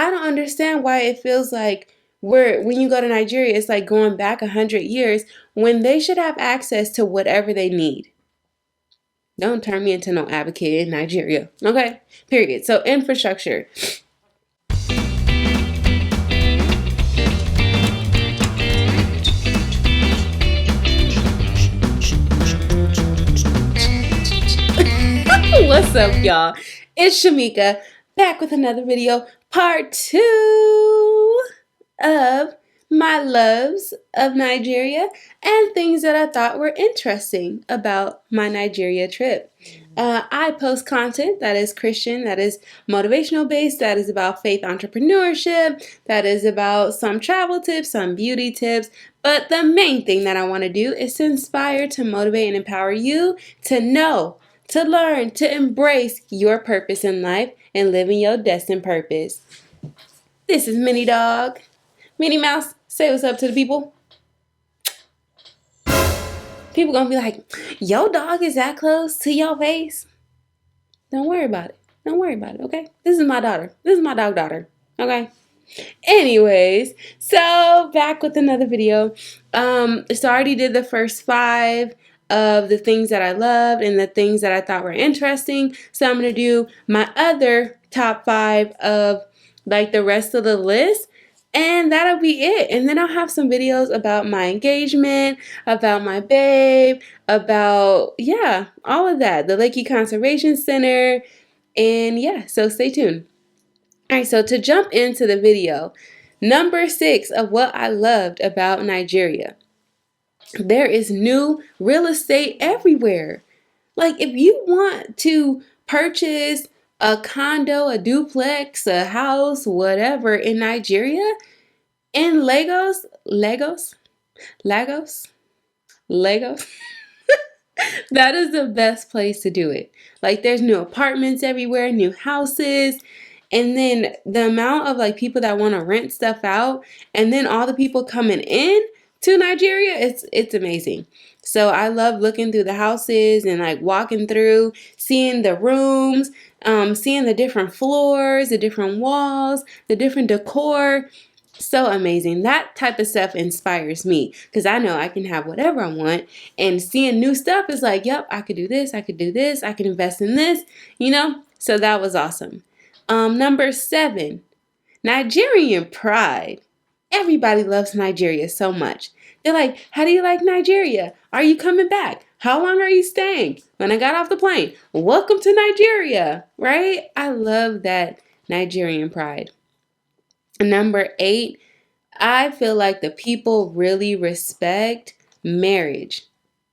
I don't understand why it feels like when you go to Nigeria, it's like going back 100 years when they should have access to whatever they need. Don't turn me into no advocate in Nigeria. Okay? Period. So infrastructure. What's up, y'all? It's Shameka back with another video, part 2 of my loves of Nigeria and things that I thought were interesting about my Nigeria trip. I post content that is Christian, that is motivational based, that is about faith entrepreneurship, that is about some travel tips, some beauty tips. But the main thing that I want to do is to inspire, to motivate, and empower you to know, to learn, to embrace your purpose in life and living your destined purpose. This is Minnie Dog. Minnie Mouse, say what's up to the people. People gonna be like, your dog is that close to your face? Don't worry about it. Don't worry about it, okay? This is my daughter. This is my dog daughter, okay? Anyways, so back with another video. So I already did the first 5 of the things that I loved and the things that I thought were interesting. So I'm gonna do my other top 5 of like the rest of the list. And that'll be it. And then I'll have some videos about my engagement, about my babe, about, yeah, all of that. The Lakey Conservation Center. And yeah, so stay tuned. All right, so to jump into the video, number 6 of what I loved about Nigeria. There is new real estate everywhere. Like if you want to purchase a condo, a duplex, a house, whatever in Nigeria, in Lagos, that is the best place to do it. Like there's new apartments everywhere, new houses, and then the amount of like people that want to rent stuff out, and then all the people coming in to Nigeria, it's amazing. So I love looking through the houses and like walking through, seeing the rooms, seeing the different floors, the different walls, the different decor. So amazing. That type of stuff inspires me because I know I can have whatever I want, and seeing new stuff is like, yep, I could do this, I could do this, I can invest in this, you know? So that was awesome. Number 7, Nigerian pride. Everybody loves Nigeria so much. They're like, how do you like Nigeria? Are you coming back? How long are you staying? When I got off the plane, welcome to Nigeria, right? I love that Nigerian pride. Number 8, I feel like the people really respect marriage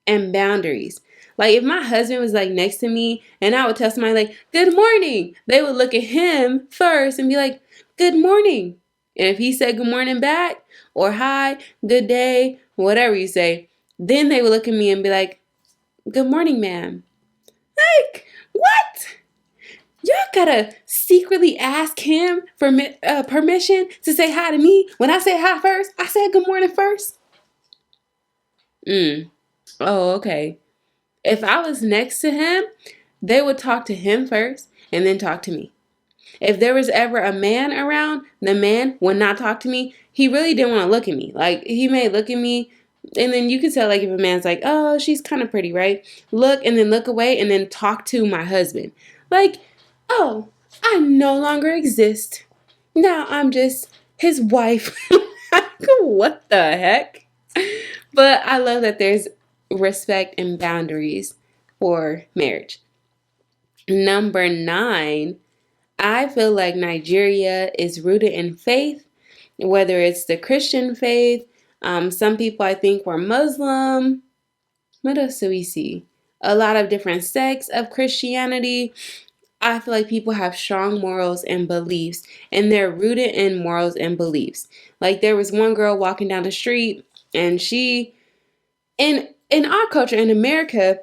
and boundaries. Like if my husband was like next to me and I would tell somebody like, good morning, they would look at him first and be like, good morning. And if he said good morning back or hi, good day, whatever you say, then they would look at me and be like, good morning, ma'am. Like, what? Y'all gotta secretly ask him for permission to say hi to me. When I say hi first, I said good morning first. Oh, okay. If I was next to him, they would talk to him first and then talk to me. If there was ever a man around, the man would not talk to me. He really didn't want to look at me. Like he may look at me and then you can tell like if a man's like, oh, she's kind of pretty, right? Look and then look away and then talk to my husband. Like, oh, I no longer exist. Now I'm just his wife. What the heck? But I love that there's respect and boundaries for marriage. Number 9, I feel like Nigeria is rooted in faith, whether it's the Christian faith. Some people I think were Muslim. What else do we see? A lot of different sects of Christianity. I feel like people have strong morals and beliefs, and they're rooted in morals and beliefs. Like there was one girl walking down the street, and she, in our culture in America,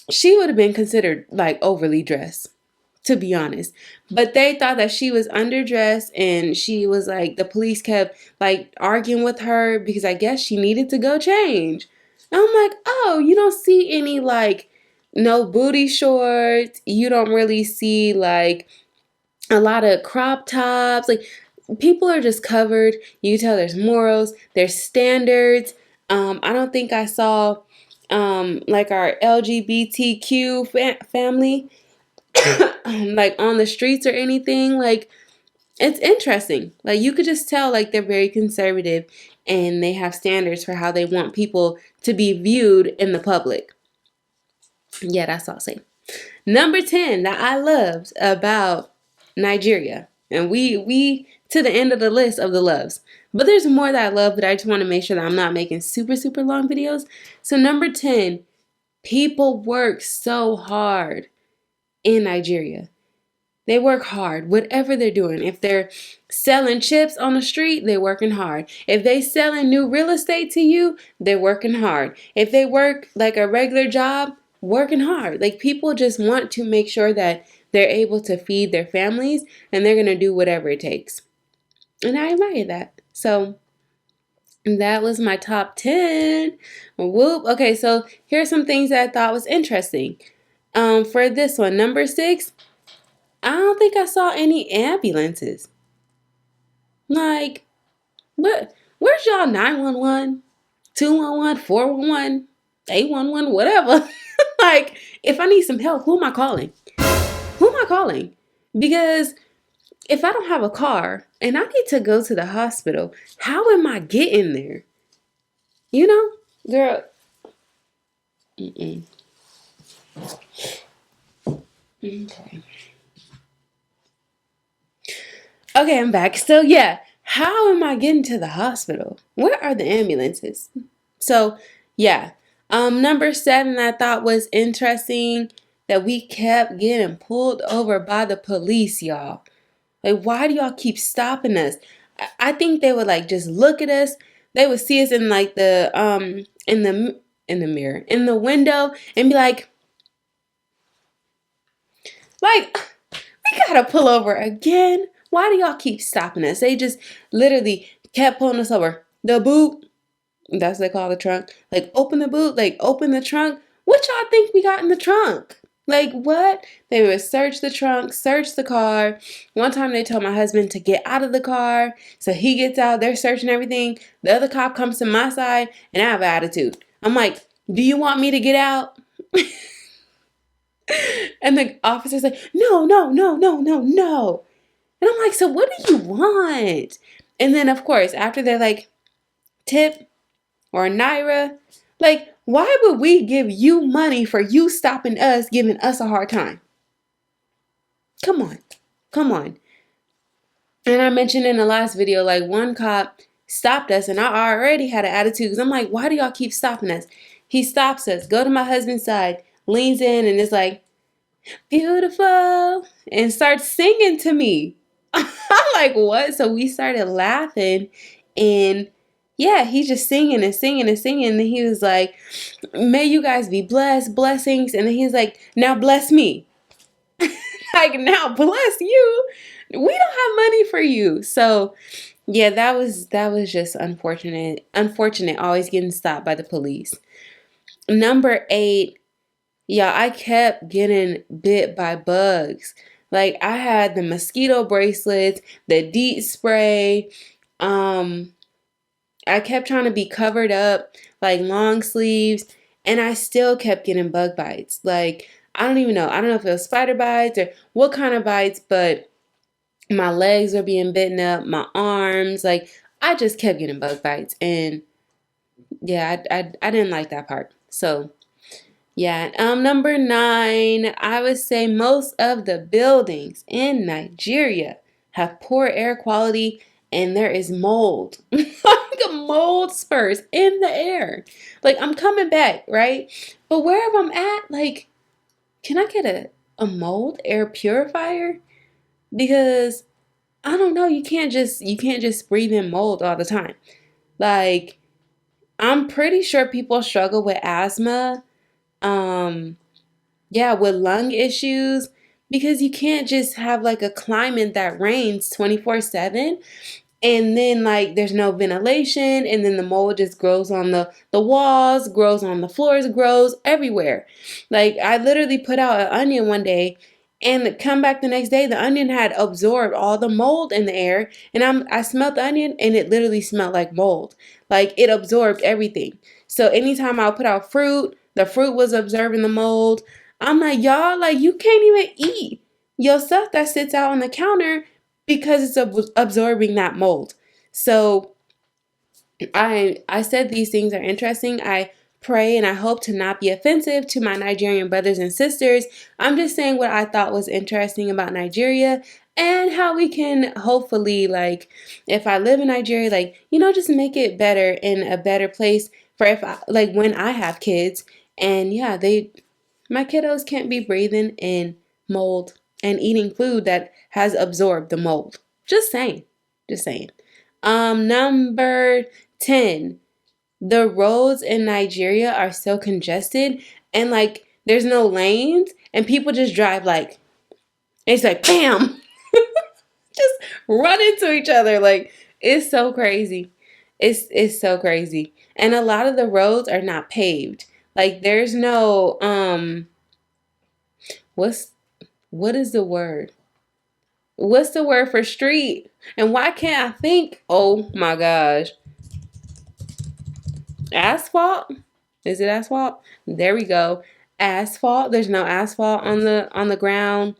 she would have been considered like overly dressed, to be honest. But they thought that she was underdressed, and she was like, the police kept like arguing with her because I guess she needed to go change. And I'm like, oh, you don't see any like no booty shorts. You don't really see like a lot of crop tops. Like, people are just covered. You can tell there's morals, there's standards. I don't think I saw like our LGBTQ family like on the streets or anything. Like, it's interesting. Like, you could just tell like they're very conservative and they have standards for how they want people to be viewed in the public. Yeah, that's all I'll say. Number 10 that I loved about Nigeria. And we to the end of the list of the loves. But there's more that I love, but I just want to make sure that I'm not making super, super long videos. So number 10, people work so hard in Nigeria. They work hard, whatever they're doing. If they're selling chips on the street, they're working hard. If they selling new real estate to you, they're working hard. If they work like a regular job, working hard. Like, people just want to make sure that they're able to feed their families, and they're going to do whatever it takes. And I admire that. So that was my top 10. Whoop. Okay, so here's some things that I thought was interesting. For this one, number 6, I don't think I saw any ambulances. Like, where's y'all 911, 211, 411, 811, whatever? Like, if I need some help, who am I calling? Who am I calling? Because if I don't have a car and I need to go to the hospital, how am I getting there? You know, girl. Okay. Okay, I'm back. So yeah, how am I getting to the hospital? Where are the ambulances? So yeah, number 7 I thought was interesting that we kept getting pulled over by the police, y'all. Like, why do y'all keep stopping us? I think they would like just look at us. They would see us in like the in the mirror, in the window, and be like, we gotta pull over again. Why do y'all keep stopping us? They just literally kept pulling us over. The boot, that's what they call the trunk. Like, open the boot, like, open the trunk. What y'all think we got in the trunk? Like, what? They would search the trunk, search the car. One time they told my husband to get out of the car. So he gets out, they're searching everything. The other cop comes to my side, and I have an attitude. I'm like, do you want me to get out? And the officer's like, no, no, no, no, no, no. And I'm like, so what do you want? And then, of course, after they're like, tip or naira, like, why would we give you money for you stopping us, giving us a hard time? Come on. Come on. And I mentioned in the last video, like, one cop stopped us, and I already had an attitude because I'm like, why do y'all keep stopping us? He stops us, go to my husband's side, leans in, and is like, beautiful, and starts singing to me. I'm like, what? So we started laughing, and yeah, he's just singing and singing and singing. And he was like, may you guys be blessed, blessings. And then he's like, now bless me. Like, now bless you. We don't have money for you. So yeah, that was just unfortunate. Unfortunate, always getting stopped by the police. Number 8, yeah, I kept getting bit by bugs. Like, I had the mosquito bracelets, the DEET spray. I kept trying to be covered up, like long sleeves, and I still kept getting bug bites. Like, I don't even know. I don't know if it was spider bites or what kind of bites, but my legs were being bitten up, my arms. Like, I just kept getting bug bites. And yeah, I didn't like that part. So yeah, number 9, I would say most of the buildings in Nigeria have poor air quality, and there is mold. Like, a mold spurs in the air. Like, I'm coming back, right? But wherever I'm at, like, can I get a mold air purifier? Because I don't know, you can't just breathe in mold all the time. Like, I'm pretty sure people struggle with asthma. Yeah, with lung issues, because you can't just have like a climate that rains 24/7, and then like there's no ventilation, and then the mold just grows on the walls, grows on the floors, grows everywhere. Like, I literally put out an onion one day, and come back the next day, the onion had absorbed all the mold in the air, and I smelled the onion and it literally smelled like mold. Like it absorbed everything. So anytime I put out fruit, the fruit was absorbing the mold. I'm like, y'all, like you can't even eat your stuff that sits out on the counter because it's absorbing that mold. So I said these things are interesting. I pray and I hope to not be offensive to my Nigerian brothers and sisters. I'm just saying what I thought was interesting about Nigeria and how we can hopefully, like, if I live in Nigeria, like, just make it better in a better place for if I, like, when I have kids. And yeah, my kiddos can't be breathing in mold and eating food that has absorbed the mold. Just saying. Just saying. Number 10. The roads in Nigeria are so congested and like there's no lanes and people just drive like it's like bam just run into each other. Like it's so crazy. It's so crazy. And a lot of the roads are not paved. Like there's no what's what is the word? What's the word for street? And why can't I think? Oh my gosh. Asphalt? Is it asphalt? There we go. Asphalt. There's no asphalt on the ground.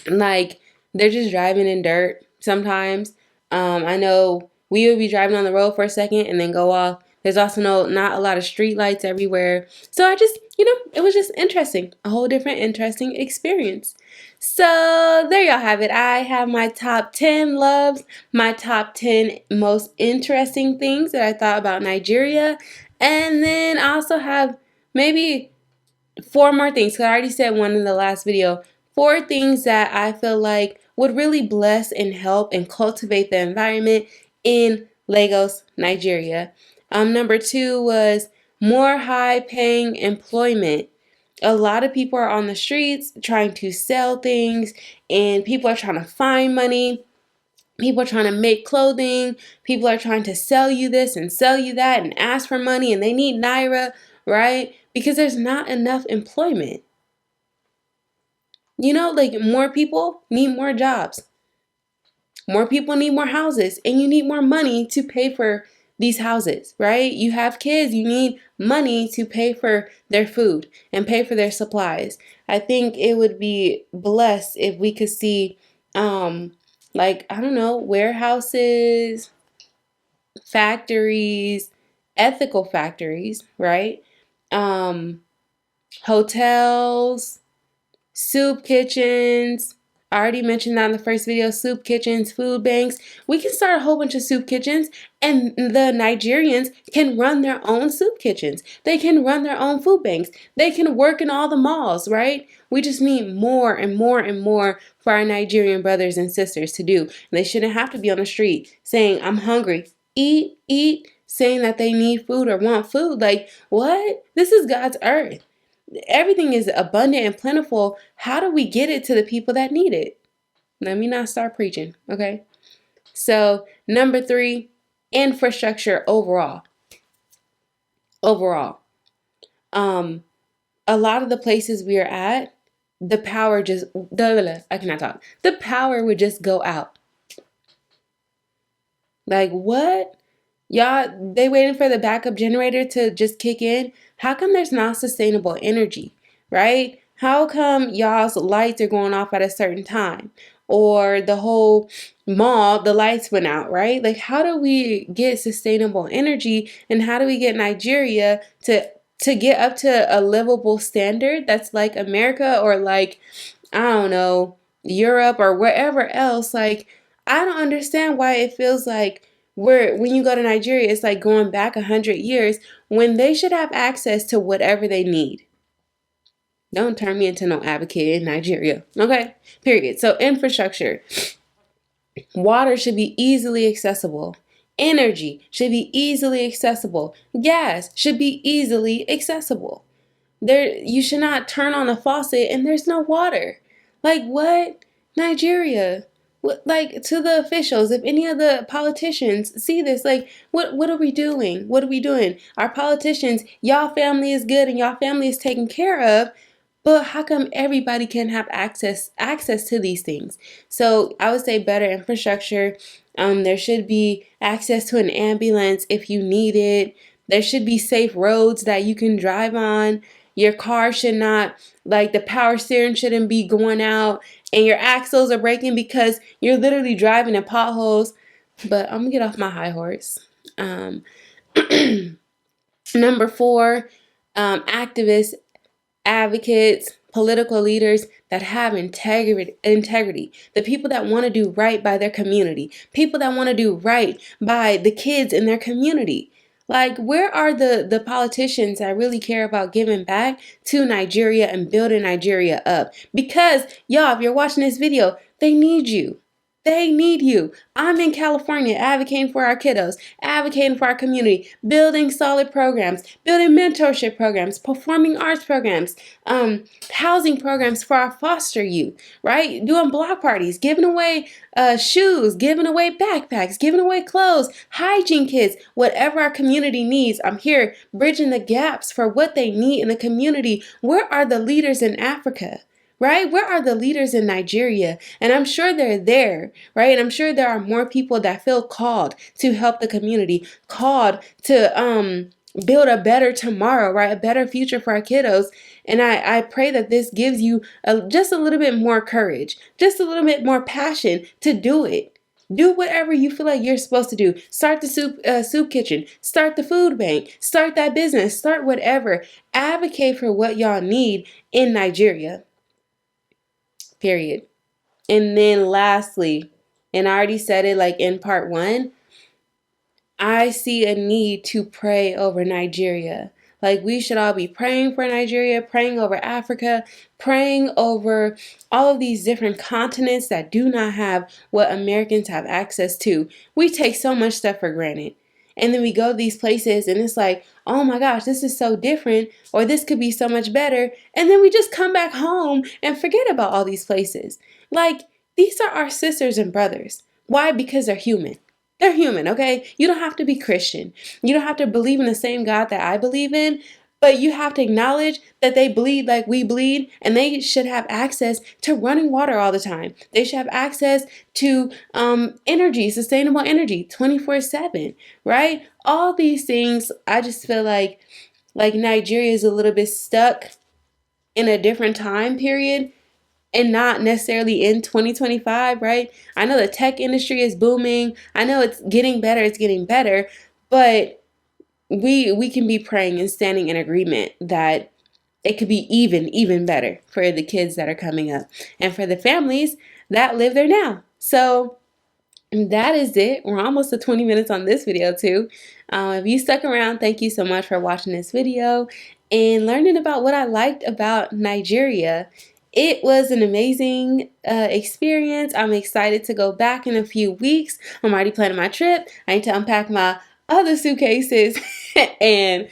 Like they're just driving in dirt sometimes. I know we would be driving on the road for a second and then go off. There's also not a lot of street lights everywhere. So I just, it was just interesting. A whole different interesting experience. So there y'all have it. I have my top 10 loves, my top 10 most interesting things that I thought about Nigeria. And then I also have maybe 4 more things, because I already said one in the last video. 4 things that I feel like would really bless and help and cultivate the environment in Lagos, Nigeria. Number 2 was more high-paying employment. A lot of people are on the streets trying to sell things, and people are trying to find money. People are trying to make clothing. People are trying to sell you this and sell you that and ask for money, and they need Naira, right? Because there's not enough employment. Like more people need more jobs. More people need more houses, and you need more money to pay for these houses, right? You have kids, you need money to pay for their food and pay for their supplies. I think it would be blessed if we could see, like, I don't know, warehouses, factories, ethical factories, right? Hotels, soup kitchens. I already mentioned that in the first video. Soup kitchens, food banks. We can start a whole bunch of soup kitchens, and the Nigerians can run their own soup kitchens. They can run their own food banks. They can work in all the malls, right? We just need more and more and more for our Nigerian brothers and sisters to do. They shouldn't have to be on the street saying, I'm hungry. Eat, eat, saying that they need food or want food. Like, what? This is God's earth. Everything is abundant and plentiful. How do we get it to the people that need it? Let me not start preaching, okay? So, number 3, infrastructure overall. Overall. A lot of the places we are at, the power just, I cannot talk. The power would just go out. Like, what? Y'all, they waiting for the backup generator to just kick in? How come there's not sustainable energy, right? How come y'all's lights are going off at a certain time? Or the whole mall, the lights went out, right? Like, how do we get sustainable energy, and how do we get Nigeria to get up to a livable standard that's like America, or like, I don't know, Europe or wherever else? Like, I don't understand why it feels like when you go to Nigeria, it's like going back 100 years when they should have access to whatever they need. Don't turn me into no advocate in Nigeria. Okay? Period. So infrastructure. Water should be easily accessible. Energy should be easily accessible. Gas should be easily accessible. You should not turn on a faucet and there's no water. Like, what? Nigeria. Like, to the officials, if any of the politicians see this, like, what are we doing? What are we doing? Our politicians, y'all family is good and y'all family is taken care of, But how come everybody can have access to these things? So I would say better infrastructure. There should be access to an ambulance if you need it. There should be safe roads that you can drive on. Your car should not, like, the power steering shouldn't be going out and your axles are breaking because you're literally driving in potholes. But I'm gonna get off my high horse. Um, Number four, activists, advocates, political leaders that have integrity, the people that want to do right by their community, people that want to do right by the kids in their community. Like, where are the politicians that really care about giving back to Nigeria and building Nigeria up? Because, y'all, if you're watching this video, they need you. They need you. I'm in California advocating for our kiddos, advocating for our community, building solid programs, building mentorship programs, performing arts programs, housing programs for our foster youth, right? Doing block parties, giving away shoes, giving away backpacks, giving away clothes, hygiene kits, whatever our community needs. I'm here bridging the gaps for what they need in the community. Where are the leaders in Africa? Right? Where are the leaders in Nigeria? And I'm sure they're there, right? And I'm sure there are more people that feel called to help the community, called to build a better tomorrow, right? A better future for our kiddos. And I pray that this gives you just a little bit more courage, just a little bit more passion to do it. Do whatever you feel like you're supposed to do. Start the soup kitchen. Start the food bank. Start that business. Start whatever. Advocate for what y'all need in Nigeria. Period. And then lastly, and I already said it like in part one, I see a need to pray over Nigeria. Like, we should all be praying for Nigeria, praying over Africa, praying over all of these different continents that do not have what Americans have access to. We take so much stuff for granted. And then we go to these places and it's like, oh my gosh, this is so different, or this could be so much better. And then we just come back home and forget about all these places. Like, these are our sisters and brothers. Why? Because they're human. They're human, okay? You don't have to be Christian. You don't have to believe in the same God that I believe in, but you have to acknowledge that they bleed like we bleed, and they should have access to running water all the time. They should have access to energy, sustainable energy, 24/7, right? All these things, I just feel like Nigeria is a little bit stuck in a different time period and not necessarily in 2025, right? I know the tech industry is booming. I know it's getting better, but we can be praying and standing in agreement that it could be even better for the kids that are coming up and for the families that live there now. So that is it. We're almost to 20 minutes on this video too. If you stuck around, thank you so much for watching this video and learning about what I liked about Nigeria. It was an amazing experience. I'm excited to go back in a few weeks. I'm already planning my trip. I need to unpack my other suitcases and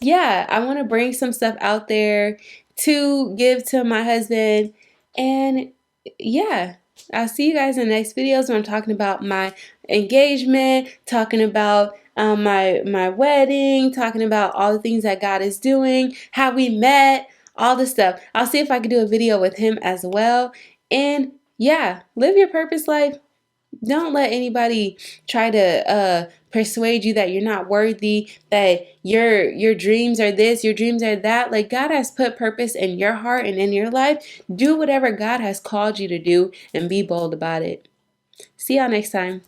yeah, I want to bring some stuff out there to give to my husband. And yeah, I'll see you guys in the next videos when I'm talking about my engagement, talking about my wedding, talking about all the things that God is doing, how we met, all the stuff. I'll see if I can do a video with him as well. And yeah, live your purpose life. Don't let anybody try to persuade you that you're not worthy, that your dreams are this, your dreams are that. Like, God has put purpose in your heart and in your life. Do whatever God has called you to do and be bold about it. See y'all next time.